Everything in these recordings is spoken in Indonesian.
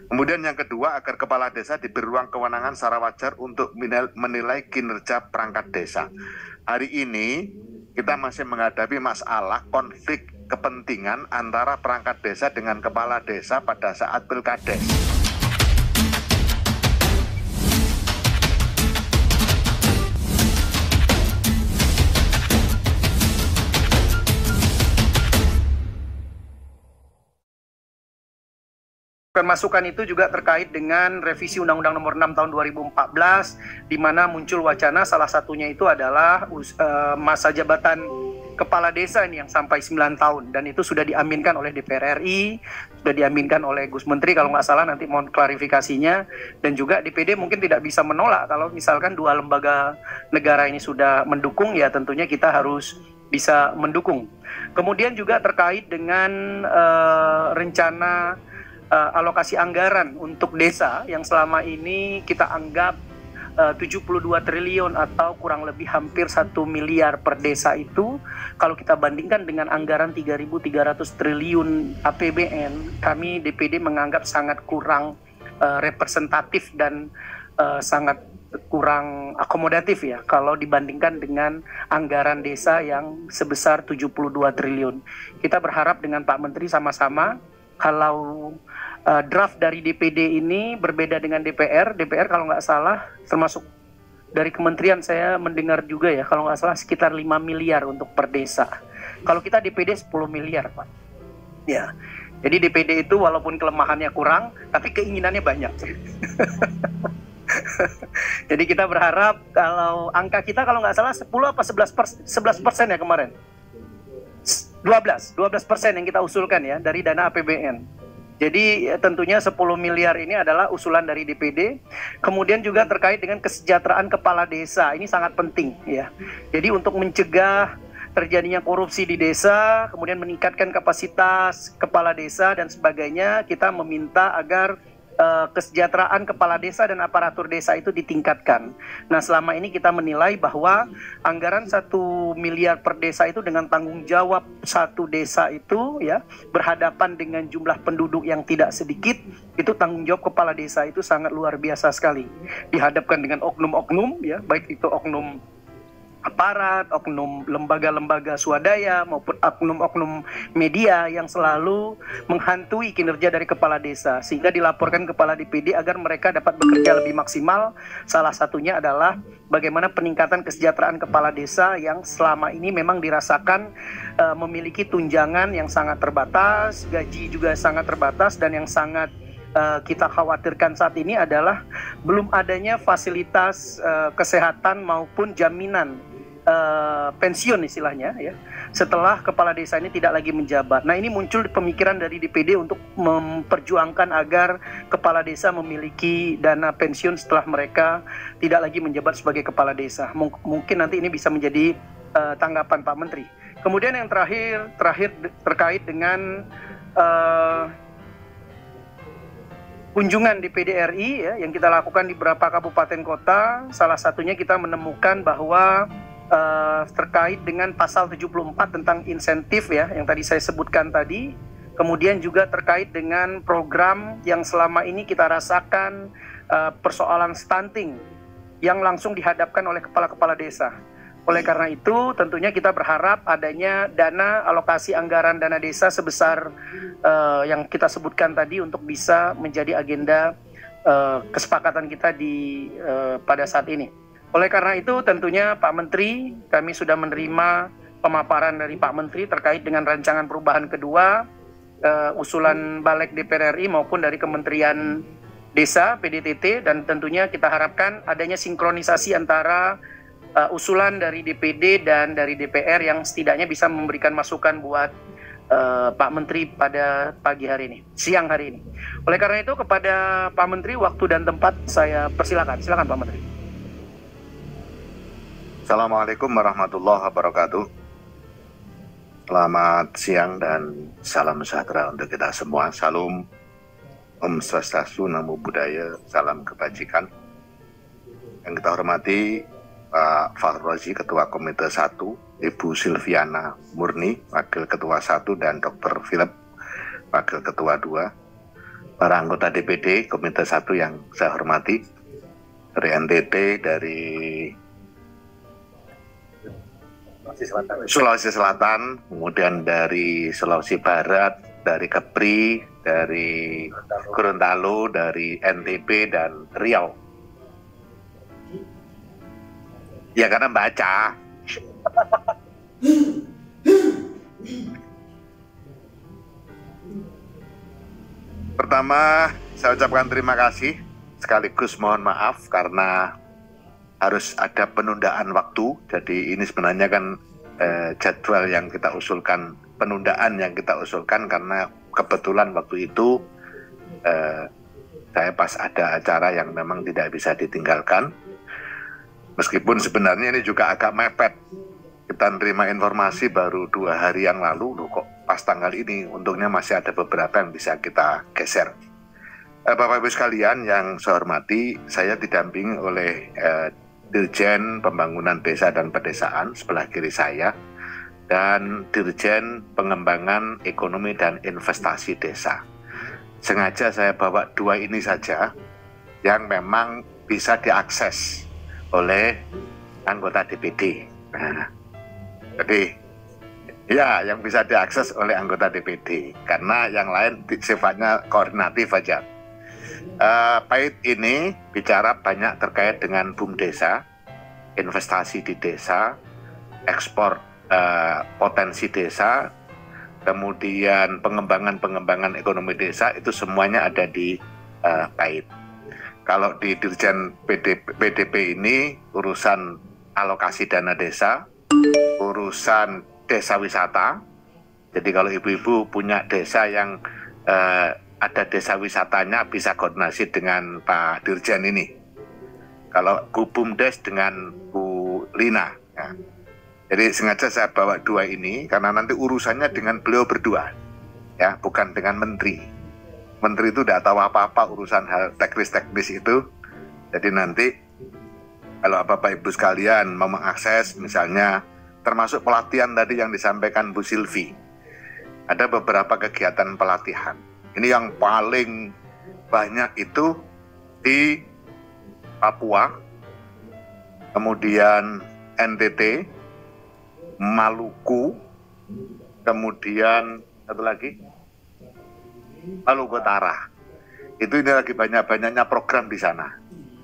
Kemudian yang kedua, agar kepala desa diberi ruang kewenangan secara wajar untuk menilai kinerja perangkat desa. Hari ini kita masih menghadapi masalah konflik kepentingan antara perangkat desa dengan kepala desa pada saat pilkades. Masukan itu juga terkait dengan revisi Undang-Undang Nomor 6 Tahun 2014, di mana muncul wacana salah satunya itu adalah masa jabatan kepala desa ini yang sampai 9 tahun, dan itu sudah diaminkan oleh DPR RI, sudah diaminkan oleh Gus Menteri kalau nggak salah, nanti mohon klarifikasinya, dan juga DPD mungkin tidak bisa menolak kalau misalkan dua lembaga negara ini sudah mendukung, ya tentunya kita harus bisa mendukung. Kemudian juga terkait dengan rencana alokasi anggaran untuk desa yang selama ini kita anggap 72 triliun atau kurang lebih hampir 1 miliar per desa itu, kalau kita bandingkan dengan anggaran 3.300 triliun APBN, kami DPD menganggap sangat kurang representatif dan sangat kurang akomodatif ya kalau dibandingkan dengan anggaran desa yang sebesar 72 triliun. Kita berharap dengan Pak Menteri sama-sama kalau draft dari DPD ini berbeda dengan DPR kalau nggak salah, termasuk dari kementerian saya mendengar juga ya, kalau nggak salah sekitar 5 miliar untuk per desa. Kalau kita DPD 10 miliar Pak. Ya, jadi DPD itu walaupun kelemahannya kurang, tapi keinginannya banyak. Jadi kita berharap kalau angka kita kalau nggak salah 10 apa 11% ya kemarin. 12% yang kita usulkan ya dari dana APBN. Jadi tentunya 10 miliar ini adalah usulan dari DPD. Kemudian juga terkait dengan kesejahteraan kepala desa, ini sangat penting ya. Jadi untuk mencegah terjadinya korupsi di desa, kemudian meningkatkan kapasitas kepala desa dan sebagainya, kita meminta agar kesejahteraan kepala desa dan aparatur desa itu ditingkatkan. Nah, selama ini kita menilai bahwa anggaran 1 miliar per desa itu dengan tanggung jawab satu desa itu ya, berhadapan dengan jumlah penduduk yang tidak sedikit, itu tanggung jawab kepala desa itu sangat luar biasa sekali. Dihadapkan dengan oknum-oknum ya, baik itu oknum aparat, oknum lembaga-lembaga swadaya maupun oknum-oknum media yang selalu menghantui kinerja dari kepala desa, sehingga dilaporkan kepala DPD agar mereka dapat bekerja lebih maksimal. Salah satunya adalah bagaimana peningkatan kesejahteraan kepala desa yang selama ini memang dirasakan memiliki tunjangan yang sangat terbatas, gaji juga sangat terbatas, dan yang sangat kita khawatirkan saat ini adalah belum adanya fasilitas kesehatan maupun jaminan pensiun istilahnya ya, setelah kepala desa ini tidak lagi menjabat. Nah, ini muncul pemikiran dari DPD untuk memperjuangkan agar kepala desa memiliki dana pensiun setelah mereka tidak lagi menjabat sebagai kepala desa. Mungkin nanti ini bisa menjadi tanggapan Pak Menteri. Kemudian yang terakhir terkait dengan kunjungan DPD RI ya, yang kita lakukan di beberapa kabupaten kota. Salah satunya kita menemukan bahwa terkait dengan pasal 74 tentang insentif ya, yang tadi saya sebutkan tadi. Kemudian juga terkait dengan program yang selama ini kita rasakan persoalan stunting yang langsung dihadapkan oleh kepala-kepala desa. Oleh karena itu tentunya kita berharap adanya dana alokasi anggaran dana desa sebesar yang kita sebutkan tadi untuk bisa menjadi agenda kesepakatan kita di pada saat ini. Oleh karena itu tentunya Pak Menteri, kami sudah menerima pemaparan dari Pak Menteri terkait dengan rancangan perubahan kedua, usulan Balik DPR RI maupun dari Kementerian Desa PDTT, dan tentunya kita harapkan adanya sinkronisasi antara usulan dari DPD dan dari DPR yang setidaknya bisa memberikan masukan buat Pak Menteri pada pagi hari ini, siang hari ini. Oleh karena itu kepada Pak Menteri, waktu dan tempat saya persilakan. Silakan Pak Menteri. Assalamualaikum warahmatullahi wabarakatuh. Selamat siang dan salam sejahtera untuk kita semua. Salam Om Swastiastu, Namo Buddhaya, salam kebajikan. Yang kita hormati Pak Fakhrul Razi, Ketua Komite 1, Ibu Silviana Murni, Wakil Ketua 1, dan Dr. Philip, Wakil Ketua 2. para anggota DPD Komite 1 yang saya hormati, dari NTT, dari Sulawesi Selatan, kemudian dari Sulawesi Barat, dari Kepri, dari Gorontalo, dari NTB, dan Riau. Ya karena baca. Pertama, saya ucapkan terima kasih, sekaligus mohon maaf karena harus ada penundaan waktu. Jadi ini sebenarnya kan jadwal yang kita usulkan, penundaan yang kita usulkan karena kebetulan waktu itu saya pas ada acara yang memang tidak bisa ditinggalkan. Meskipun sebenarnya ini juga agak mepet. Kita nerima informasi baru 2 hari yang lalu, loh kok pas tanggal ini, untungnya masih ada beberapa yang bisa kita geser. Bapak Ibu sekalian yang saya hormati, saya didampingi oleh Dirjen Pembangunan Desa dan Pedesaan sebelah kiri saya, dan Dirjen Pengembangan Ekonomi dan Investasi Desa. Sengaja saya bawa 2 ini saja yang memang bisa diakses oleh anggota DPD. Nah, jadi ya yang bisa diakses oleh anggota DPD, karena yang lain sifatnya koordinatif aja. PAID ini bicara banyak terkait dengan BUMDesa, investasi di desa, ekspor potensi desa, kemudian pengembangan ekonomi desa, itu semuanya ada di PAID. Kalau di Dirjen PDP ini urusan alokasi dana desa, urusan desa wisata. Jadi kalau ibu-ibu punya desa yang ada desa wisatanya, bisa koordinasi dengan Pak Dirjen ini. Kalau Bu Bumdes dengan Bu Lina. Ya. Jadi sengaja saya bawa 2 ini karena nanti urusannya dengan beliau berdua, ya, bukan dengan menteri. Menteri itu tidak tahu apa-apa urusan hal teknis-teknis itu. Jadi nanti kalau Bapak Ibu sekalian mau mengakses, misalnya termasuk pelatihan tadi yang disampaikan Bu Silvi, ada beberapa kegiatan pelatihan. Ini yang paling banyak itu di Papua, kemudian NTT, Maluku, kemudian satu lagi Maluku Utara. Itu ini lagi banyak-banyaknya program di sana.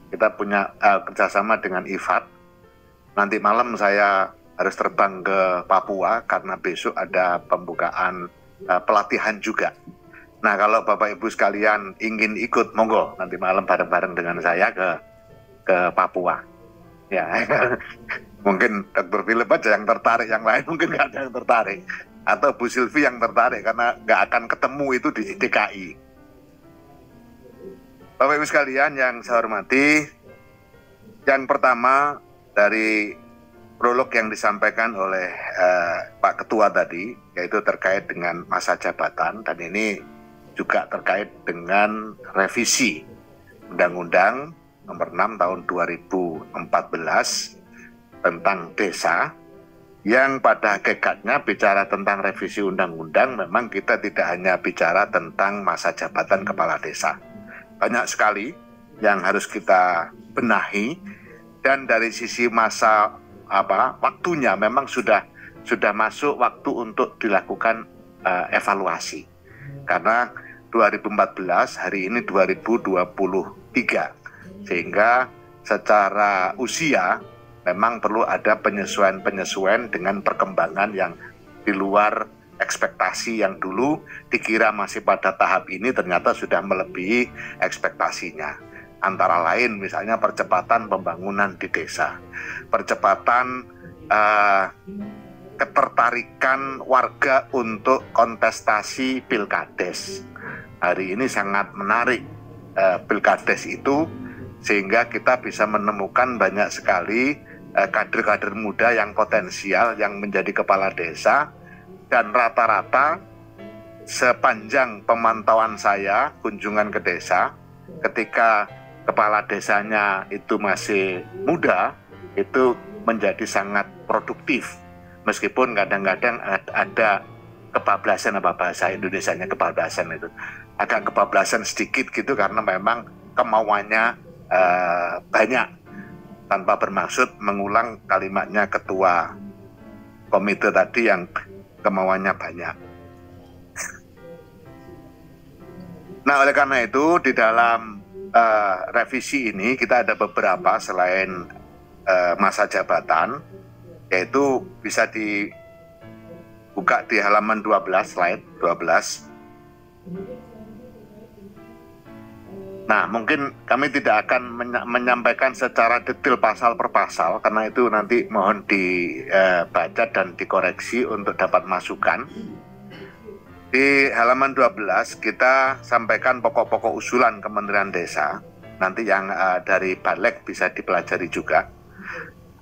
Kita punya kerjasama dengan IFAD. Nanti malam saya harus terbang ke Papua karena besok ada pembukaan pelatihan juga. Nah, kalau Bapak Ibu sekalian ingin ikut, monggo nanti malam bareng-bareng dengan saya ke Papua. Ya, mungkin Dr. Philip aja yang tertarik, yang lain mungkin nggak ada yang tertarik. Atau Bu Silvi yang tertarik, karena nggak akan ketemu itu di DKI. Bapak Ibu sekalian yang saya hormati, yang pertama dari prolog yang disampaikan oleh Pak Ketua tadi, yaitu terkait dengan masa jabatan, dan ini juga terkait dengan revisi Undang-Undang Nomor 6 Tahun 2014 tentang desa, yang pada hakikatnya bicara tentang revisi undang-undang. Memang kita tidak hanya bicara tentang masa jabatan kepala desa, banyak sekali yang harus kita benahi, dan dari sisi masa waktunya memang sudah masuk waktu untuk dilakukan evaluasi, karena 2014 hari ini 2023, sehingga secara usia memang perlu ada penyesuaian dengan perkembangan yang di luar ekspektasi. Yang dulu dikira masih pada tahap ini, ternyata sudah melebihi ekspektasinya. Antara lain misalnya percepatan pembangunan di desa, percepatan ketertarikan warga untuk kontestasi pilkades. Hari ini sangat menarik pilkades itu, sehingga kita bisa menemukan banyak sekali kader-kader muda yang potensial yang menjadi kepala desa. Dan rata-rata sepanjang pemantauan saya kunjungan ke desa, ketika kepala desanya itu masih muda, itu menjadi sangat produktif, meskipun kadang-kadang ada kebablasan, apa bahasa Indonesianya kebablasan itu, agak kebablasan sedikit gitu karena memang kemauannya banyak, tanpa bermaksud mengulang kalimatnya ketua komite tadi yang kemauannya banyak. Nah, oleh karena itu di dalam revisi ini kita ada beberapa selain masa jabatan, yaitu bisa dibuka di halaman 12, slide 12. Nah, mungkin kami tidak akan menyampaikan secara detail pasal per pasal, karena itu nanti mohon dibaca dan dikoreksi untuk dapat masukan. Di halaman 12 kita sampaikan pokok-pokok usulan Kementerian Desa, nanti yang dari Balik bisa dipelajari juga,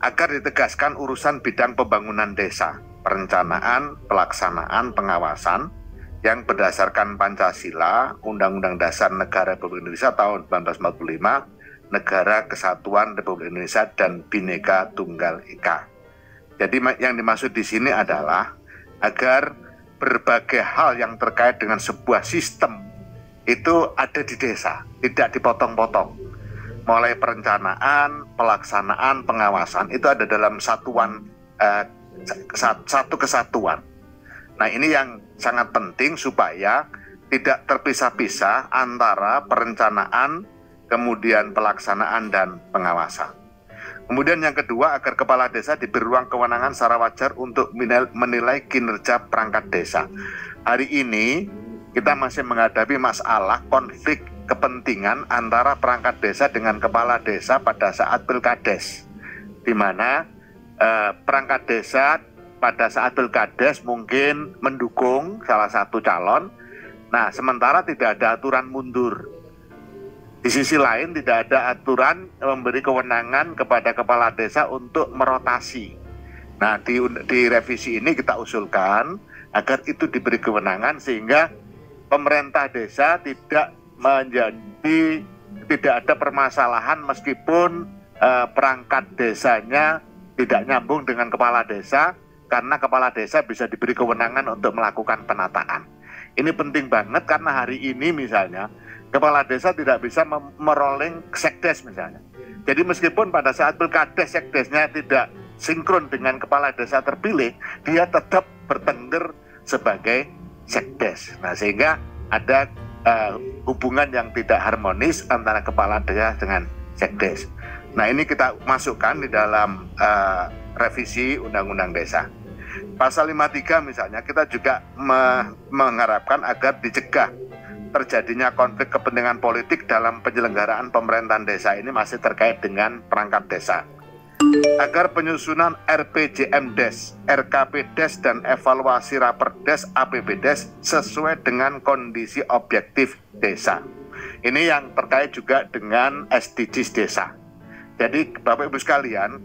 agar ditegaskan urusan bidang pembangunan desa, perencanaan, pelaksanaan, pengawasan, yang berdasarkan Pancasila, Undang-Undang Dasar Negara Republik Indonesia tahun 1945, Negara Kesatuan Republik Indonesia dan Bhinneka Tunggal Ika. Jadi yang dimaksud di sini adalah agar berbagai hal yang terkait dengan sebuah sistem itu ada di desa, tidak dipotong-potong. Mulai perencanaan, pelaksanaan, pengawasan itu ada dalam satuan, satu kesatuan. Nah, ini yang sangat penting supaya tidak terpisah-pisah antara perencanaan, kemudian pelaksanaan dan pengawasan. Kemudian yang kedua, agar kepala desa diberi ruang kewenangan secara wajar untuk menilai kinerja perangkat desa. Hari ini kita masih menghadapi masalah konflik kepentingan antara perangkat desa dengan kepala desa pada saat pilkades, di mana perangkat desa pada saat pilkades mungkin mendukung salah satu calon. Nah, sementara tidak ada aturan mundur. Di sisi lain tidak ada aturan memberi kewenangan kepada kepala desa untuk merotasi. Nah, di revisi ini kita usulkan agar itu diberi kewenangan sehingga pemerintah desa tidak ada permasalahan meskipun perangkat desanya tidak nyambung dengan kepala desa, karena kepala desa bisa diberi kewenangan untuk melakukan penataan. Ini penting banget karena hari ini misalnya kepala desa tidak bisa merolling sekdes misalnya. Jadi meskipun pada saat pilkades sekdesnya tidak sinkron dengan kepala desa terpilih, dia tetap bertengger sebagai sekdes. Nah, sehingga ada hubungan yang tidak harmonis antara kepala desa dengan sekdes. Nah, ini kita masukkan di dalam revisi Undang-Undang Desa. Pasal 53 misalnya kita juga mengharapkan agar dicegah terjadinya konflik kepentingan politik dalam penyelenggaraan pemerintahan desa. Ini masih terkait dengan perangkat desa. Agar penyusunan RPJMdes, RKPdes dan evaluasi Raperdes, APBdes sesuai dengan kondisi objektif desa. Ini yang terkait juga dengan SDGs desa. Jadi Bapak Ibu sekalian,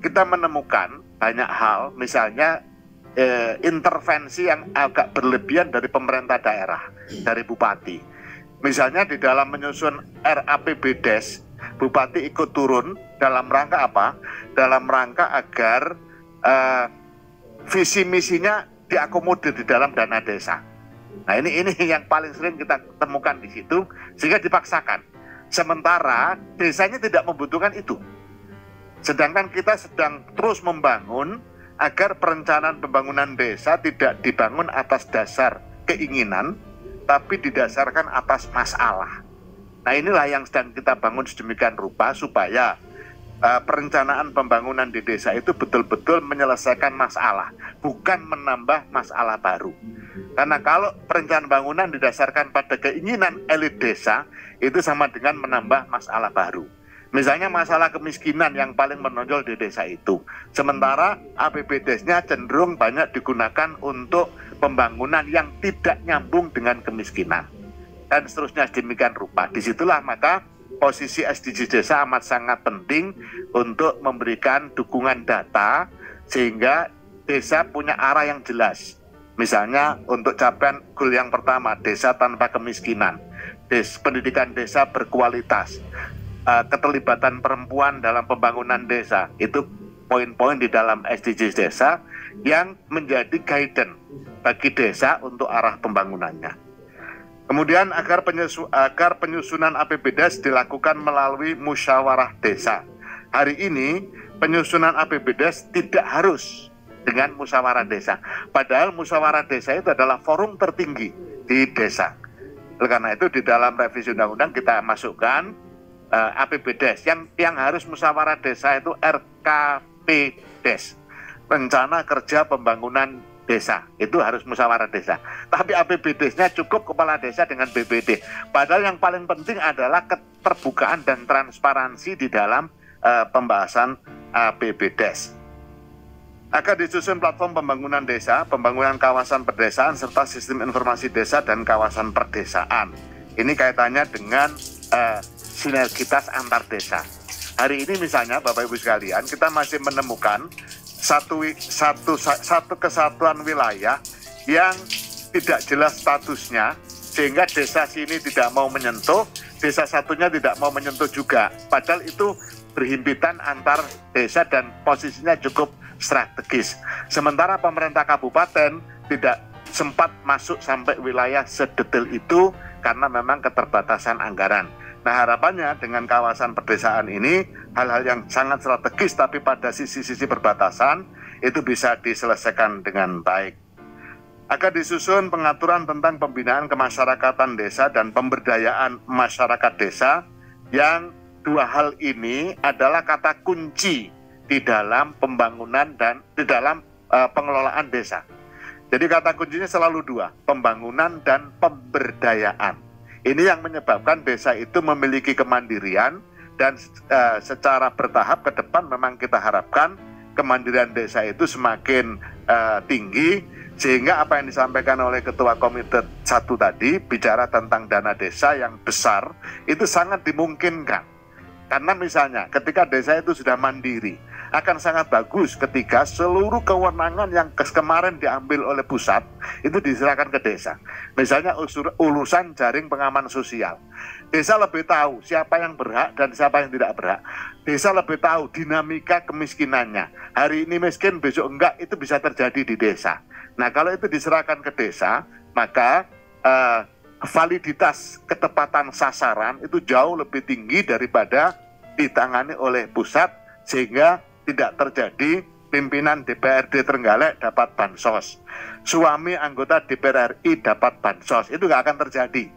kita menemukan banyak hal, misalnya intervensi yang agak berlebihan dari pemerintah daerah, dari bupati. Misalnya di dalam menyusun RAPBdes, bupati ikut turun dalam rangka apa? Dalam rangka agar visi misinya diakomodir di dalam dana desa. Nah, ini yang paling sering kita temukan di situ, sehingga dipaksakan. Sementara desanya tidak membutuhkan itu. Sedangkan kita sedang terus membangun agar perencanaan pembangunan desa tidak dibangun atas dasar keinginan, tapi didasarkan atas masalah. Nah, inilah yang sedang kita bangun sedemikian rupa supaya perencanaan pembangunan di desa itu betul-betul menyelesaikan masalah, bukan menambah masalah baru. Karena kalau perencanaan bangunan didasarkan pada keinginan elit desa, itu sama dengan menambah masalah baru. Misalnya masalah kemiskinan yang paling menonjol di desa itu. Sementara APBdes-nya cenderung banyak digunakan untuk pembangunan yang tidak nyambung dengan kemiskinan. Dan seterusnya sedemikian rupa. Disitulah maka posisi SDGs desa amat sangat penting untuk memberikan dukungan data sehingga desa punya arah yang jelas. Misalnya untuk capaian goal yang pertama, desa tanpa kemiskinan, pendidikan desa berkualitas, keterlibatan perempuan dalam pembangunan desa, itu poin-poin di dalam SDGs desa yang menjadi guidance bagi desa untuk arah pembangunannya. Kemudian agar penyusunan APBDes dilakukan melalui musyawarah desa. Hari ini penyusunan APBDes tidak harus dengan musyawarah desa. Padahal musyawarah desa itu adalah forum tertinggi di desa. Oleh karena itu di dalam revisi undang-undang kita masukkan APBDes. Yang harus musyawarah desa itu RKPDes, Rencana Kerja Pembangunan Desa. Itu harus musyawarah desa. Tapi APBDes-nya cukup kepala desa dengan BPD. Padahal yang paling penting adalah keterbukaan dan transparansi di dalam pembahasan APBDes. Akan disusun platform pembangunan desa, pembangunan kawasan pedesaan, serta sistem informasi desa dan kawasan perdesaan. Ini kaitannya dengan sinergitas antar desa. Hari ini misalnya Bapak Ibu sekalian, kita masih menemukan satu kesatuan wilayah yang tidak jelas statusnya, sehingga desa sini tidak mau menyentuh, desa satunya tidak mau menyentuh juga. Padahal itu berhimpitan antar desa dan posisinya cukup strategis. Sementara pemerintah kabupaten tidak sempat masuk sampai wilayah sedetail itu karena memang keterbatasan anggaran. Nah, harapannya dengan kawasan pedesaan ini, hal-hal yang sangat strategis tapi pada sisi-sisi perbatasan itu bisa diselesaikan dengan baik. Akan disusun pengaturan tentang pembinaan kemasyarakatan desa dan pemberdayaan masyarakat desa, yang dua hal ini adalah kata kunci di dalam pembangunan dan di dalam pengelolaan desa. Jadi kata kuncinya selalu dua, pembangunan dan pemberdayaan. Ini yang menyebabkan desa itu memiliki kemandirian dan secara bertahap ke depan memang kita harapkan kemandirian desa itu semakin tinggi, sehingga apa yang disampaikan oleh Ketua Komite 1 tadi bicara tentang dana desa yang besar itu sangat dimungkinkan. Karena misalnya ketika desa itu sudah mandiri, akan sangat bagus ketika seluruh kewenangan yang kemarin diambil oleh pusat itu diserahkan ke desa. Misalnya urusan jaring pengaman sosial, desa lebih tahu siapa yang berhak dan siapa yang tidak berhak. Desa lebih tahu dinamika kemiskinannya, hari ini miskin besok enggak, itu bisa terjadi di desa. Nah, kalau itu diserahkan ke desa, maka validitas ketepatan sasaran itu jauh lebih tinggi daripada ditangani oleh pusat, sehingga tidak terjadi pimpinan DPRD Trenggalek dapat bansos, suami anggota DPR RI dapat bansos. Itu nggak akan terjadi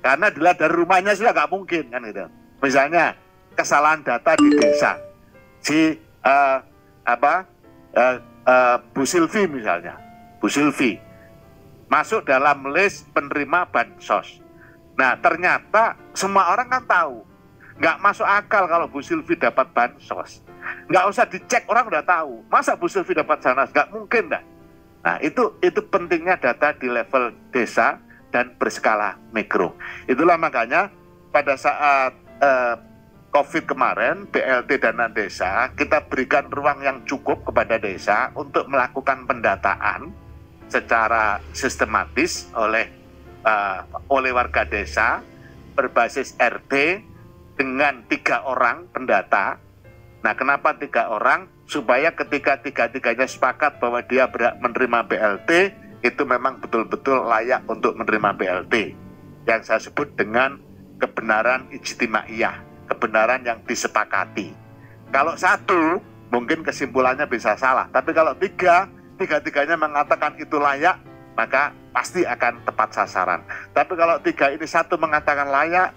karena dilihat dari rumahnya sudah nggak mungkin kan gitu. Misalnya kesalahan data di desa, si Bu Silvi misalnya, Bu Silvi masuk dalam list penerima bansos. Nah, ternyata semua orang kan tahu, nggak masuk akal kalau Bu Silvi dapat bansos. Nggak usah dicek, orang udah tahu. Masa Bu Silvi dapat sana? Nggak mungkin dah. Nah, itu pentingnya data di level desa dan berskala mikro. Itulah makanya pada saat COVID kemarin, BLT dana desa, kita berikan ruang yang cukup kepada desa untuk melakukan pendataan secara sistematis oleh warga desa berbasis RT dengan 3 orang pendata. Nah, kenapa 3 orang? Supaya ketika tiga-tiganya sepakat bahwa dia berhak menerima BLT, itu memang betul-betul layak untuk menerima BLT. Yang saya sebut dengan kebenaran ijtimaiyah, kebenaran yang disepakati. Kalau 1, mungkin kesimpulannya bisa salah. Tapi kalau 3, tiga-tiganya mengatakan itu layak, maka pasti akan tepat sasaran. Tapi kalau 3 ini 1 mengatakan layak,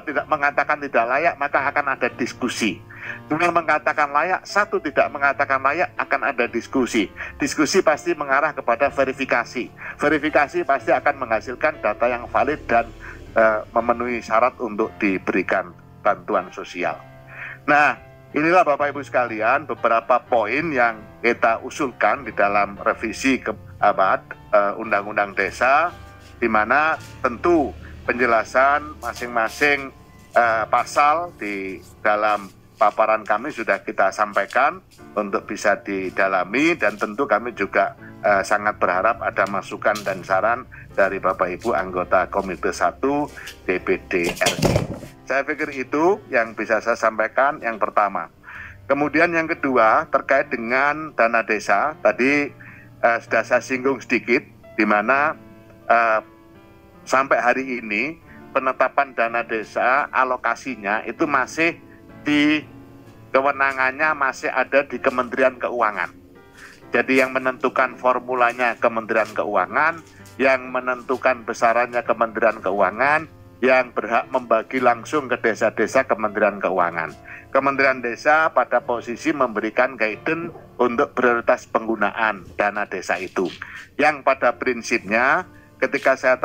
tidak mengatakan tidak layak, maka akan ada diskusi. Dengan mengatakan layak, 1 tidak mengatakan layak, akan ada diskusi. Diskusi pasti mengarah kepada verifikasi. Verifikasi pasti akan menghasilkan data yang valid dan memenuhi syarat untuk diberikan bantuan sosial. Nah, inilah Bapak Ibu sekalian beberapa poin yang kita usulkan di dalam revisi Undang-Undang Desa, di mana tentu penjelasan masing-masing pasal di dalam paparan kami sudah kita sampaikan untuk bisa didalami, dan tentu kami juga sangat berharap ada masukan dan saran dari Bapak Ibu anggota Komite 1 DPD RI. Saya pikir itu yang bisa saya sampaikan yang pertama. Kemudian yang kedua terkait dengan dana desa, tadi sudah saya singgung sedikit, di mana sampai hari ini penetapan dana desa alokasinya itu masih di kewenangannya masih ada di Kementerian Keuangan. Jadi yang menentukan formulanya Kementerian Keuangan, yang menentukan besarannya Kementerian Keuangan, yang berhak membagi langsung ke desa-desa Kementerian Keuangan. Kementerian Desa pada posisi memberikan guidance untuk prioritas penggunaan dana desa itu. Yang pada prinsipnya ketika saya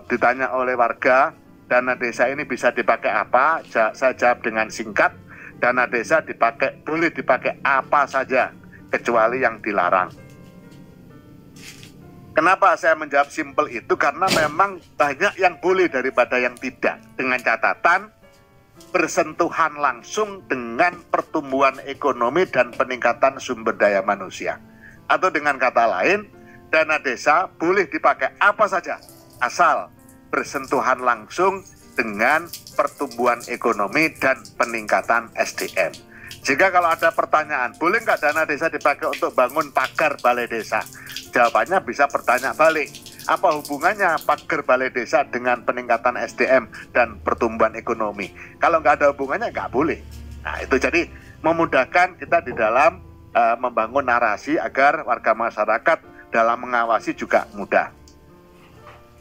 ditanya oleh warga, dana desa ini bisa dipakai apa? Saya jawab dengan singkat, dana desa boleh dipakai apa saja kecuali yang dilarang. Kenapa saya menjawab simpel itu? Karena memang banyak yang boleh daripada yang tidak, dengan catatan bersentuhan langsung dengan pertumbuhan ekonomi dan peningkatan sumber daya manusia. Atau dengan kata lain, dana desa boleh dipakai apa saja asal bersentuhan langsung dengan pertumbuhan ekonomi dan peningkatan SDM. Jika kalau ada pertanyaan, boleh nggak dana desa dipakai untuk bangun pagar balai desa? Jawabannya bisa bertanya balik. Apa hubungannya pagar balai desa dengan peningkatan SDM dan pertumbuhan ekonomi? Kalau nggak ada hubungannya, nggak boleh. Nah, itu jadi memudahkan kita di dalam membangun narasi agar warga masyarakat dalam mengawasi juga mudah.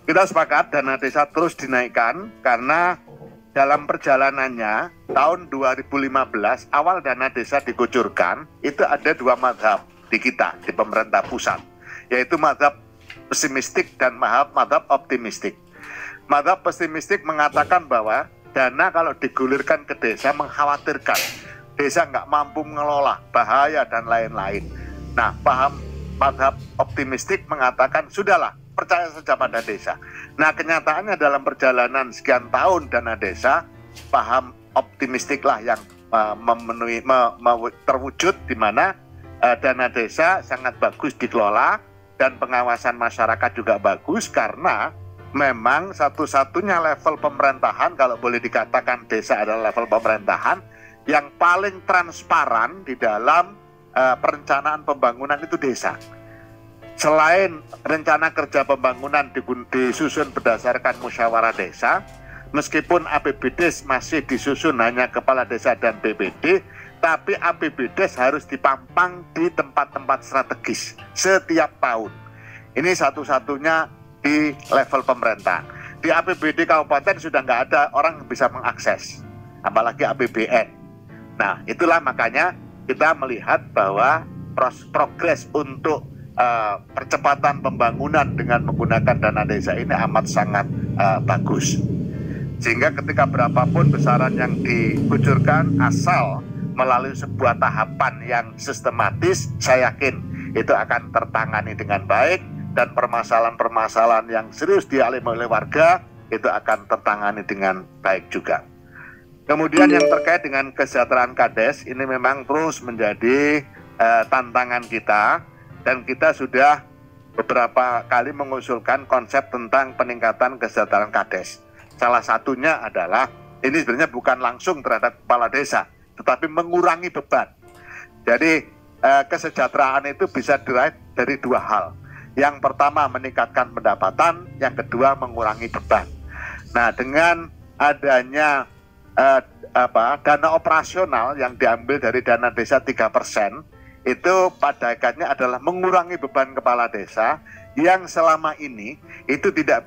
Kita sepakat dana desa terus dinaikkan karena dalam perjalanannya tahun 2015 awal dana desa dikucurkan itu ada dua mazhab di kita, di pemerintah pusat, yaitu mazhab pesimistik dan mazhab optimistik. Mazhab pesimistik mengatakan bahwa dana kalau digulirkan ke desa mengkhawatirkan desa nggak mampu mengelola, bahaya dan lain-lain. Nah, mazhab optimistik mengatakan sudahlah, percaya saja pada desa. Nah, kenyataannya dalam perjalanan sekian tahun dana desa, paham optimistiklah yang terwujud, di mana dana desa sangat bagus dikelola dan pengawasan masyarakat juga bagus, karena memang satu-satunya level pemerintahan, kalau boleh dikatakan desa adalah level pemerintahan yang paling transparan di dalam perencanaan pembangunan itu desa. Selain rencana kerja pembangunan disusun berdasarkan musyawarah desa, meskipun APBDes masih disusun hanya kepala desa dan BPD, tapi APBDes harus dipampang di tempat-tempat strategis setiap tahun. Ini satu-satunya di level pemerintah. Di APBD kabupaten sudah nggak ada orang yang bisa mengakses, apalagi APBN. Nah, itulah makanya kita melihat bahwa progres untuk percepatan pembangunan dengan menggunakan dana desa ini amat sangat bagus. Sehingga ketika berapapun besaran yang dikucurkan, asal melalui sebuah tahapan yang sistematis, saya yakin itu akan tertangani dengan baik, dan permasalahan-permasalahan yang serius dialami oleh warga itu akan tertangani dengan baik juga. Kemudian yang terkait dengan kesejahteraan Kades, ini memang terus menjadi tantangan kita. Dan kita sudah beberapa kali mengusulkan konsep tentang peningkatan kesejahteraan Kades. Salah satunya adalah, ini sebenarnya bukan langsung terhadap kepala desa, tetapi mengurangi beban. Jadi kesejahteraan itu bisa diraih dari dua hal. Yang pertama meningkatkan pendapatan, yang kedua mengurangi beban. Nah, dengan adanya dana operasional yang diambil dari dana desa 3%, itu pada hakikatnya adalah mengurangi beban kepala desa yang selama ini itu tidak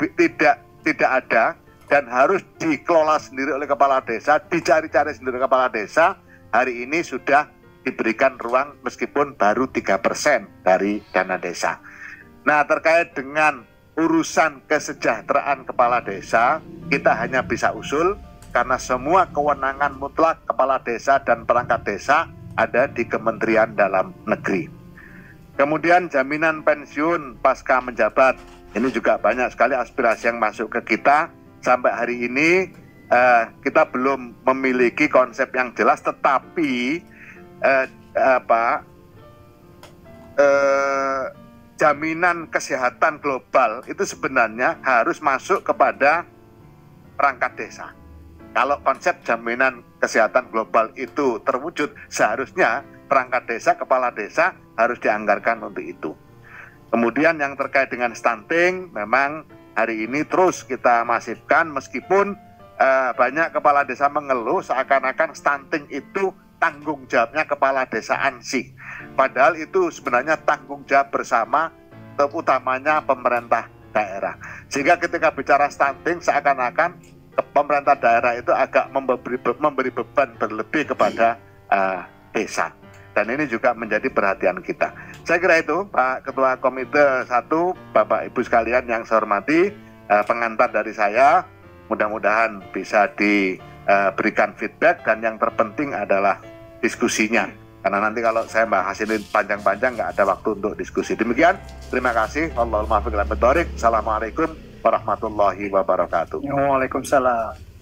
ada dan harus dikelola sendiri oleh kepala desa, dicari-cari sendiri kepala desa. Hari ini sudah diberikan ruang meskipun baru 3% dari dana desa. Nah, terkait dengan urusan kesejahteraan kepala desa, kita hanya bisa usul karena semua kewenangan mutlak kepala desa dan perangkat desa ada di Kementerian Dalam Negeri. Kemudian jaminan pensiun pasca menjabat, ini juga banyak sekali aspirasi yang masuk ke kita. Sampai hari ini kita belum memiliki konsep yang jelas, tetapi jaminan kesehatan global itu sebenarnya harus masuk kepada perangkat desa. Kalau konsep jaminan kesehatan global itu terwujud, seharusnya perangkat desa, kepala desa harus dianggarkan untuk itu. Kemudian yang terkait dengan stunting, memang hari ini terus kita masifkan, meskipun banyak kepala desa mengeluh seakan-akan stunting itu tanggung jawabnya kepala desa ANSI. Padahal itu sebenarnya tanggung jawab bersama, utamanya pemerintah daerah. Sehingga ketika bicara stunting seakan-akan pemerintah daerah itu agak memberi beban berlebih kepada desa. Dan ini juga menjadi perhatian kita. Saya kira itu Pak Ketua Komite 1, Bapak Ibu sekalian yang saya hormati, pengantar dari saya. Mudah-mudahan bisa diberikan feedback, dan yang terpenting adalah diskusinya. Karena nanti kalau saya bahas ini panjang-panjang nggak ada waktu untuk diskusi. Demikian, terima kasih. Wallahul muwaffiq ila aqwamit thoriq. Assalamualaikum warahmatullahi wabarakatuh. Waalaikumsalam.